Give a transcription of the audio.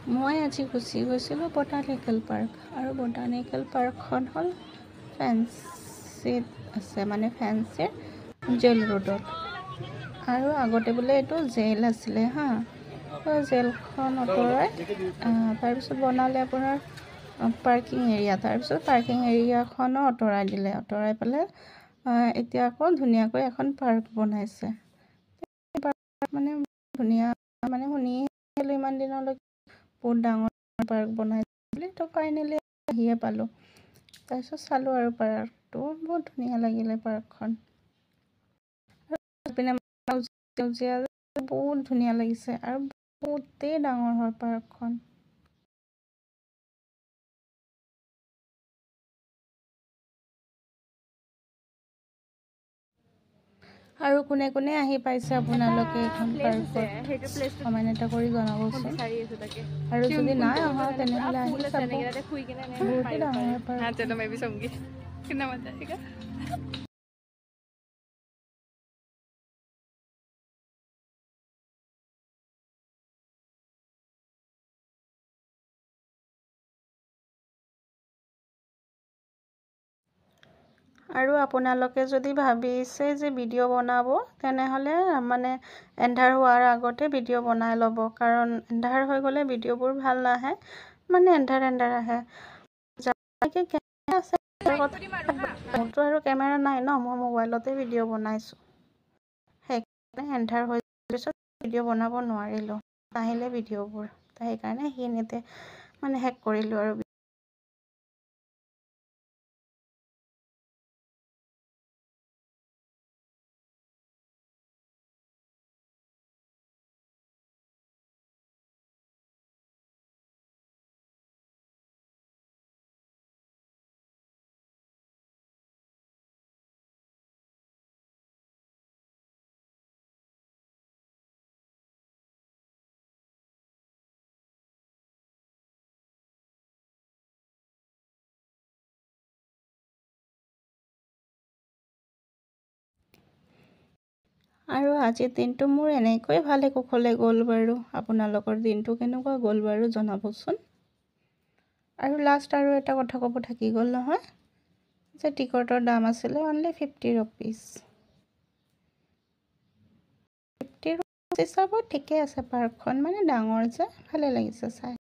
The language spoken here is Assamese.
মই আজি গুচি গৈছিলোঁ বটানিকেল পাৰ্ক আৰু বটানিকেল পাৰ্কখন হ'ল ফেঞ্চিত আছে, মানে ফেঞ্চিৰ জেল ৰোডত। আৰু আগতে বোলে এইটো জেল আছিলে হা, জেলখন আঁতৰাই তাৰপিছত বনালে আপোনাৰ পাৰ্কিং এৰিয়া, তাৰপিছত পাৰ্কিং এৰিয়াখনো আঁতৰাই দিলে, আঁতৰাই পেলাই এতিয়া আকৌ ধুনীয়াকৈ এখন পাৰ্ক বনাইছে। মানে ধুনীয়া, মানে শুনিছিলোঁ ইমান দিনলৈকে বহুত ডাঙৰ পাৰ্ক বনাইছে বুলি, তো ফাইনেলি আহিয়ে পালোঁ। তাৰপিছত চালোঁ আৰু পাৰ্কটো বহুত ধুনীয়া লাগিলে পাৰ্কখন, সেউজীয়া বহুত ধুনীয়া লাগিছে আৰু বহুতেই ডাঙৰ হয় পাৰ্কখন। আৰু কোনে কোনে আহি পাইছে আপোনালোকে এইখন পাৰ্কত কমেণ্ট এটা কৰি জনাবচোন। আৰু যদি নাই অহা তেনেহ'লে আহি চাব, বহুতেই ডাঙৰ পাৰ্ক। আৰু আপোনালোকে যদি ভাবিছে যে ভিডিঅ' বনাব, তেনেহ'লে মানে এন্ধাৰ হোৱাৰ আগতে ভিডিঅ' বনাই ল'ব, কাৰণ এন্ধাৰ হৈ গ'লে ভিডিঅ'বোৰ ভাল নাহে, মানে এন্ধাৰ আহে। মোৰতো আৰু কেমেৰা নাই ন, মই মোবাইলতে ভিডিঅ' বনাইছোঁ, সেইকাৰণে এন্ধাৰ হৈ যোৱাৰ পিছত ভিডিঅ' বনাব নোৱাৰিলোঁ, নাহিলে ভিডিঅ'বোৰ, সেইকাৰণে সেইখিনিতে মানে শেষ কৰিলোঁ আৰু। আৰু আজিৰ দিনটো মোৰ এনেকৈ ভালে কুশলে গ'ল বাৰু। আপোনালোকৰ দিনটো কেনেকুৱা গ'ল বাৰু জনাবচোন। আৰু লাষ্ট আৰু এটা কথা ক'ব থাকি গ'ল নহয়, যে টিকটৰ দাম আছিলে অনলি 50 ৰুপিজ। 50 ৰুপিজ হিচাপত ঠিকে আছে, পাৰ্কখন মানে ডাঙৰ যে, ভালে লাগিছে চাই।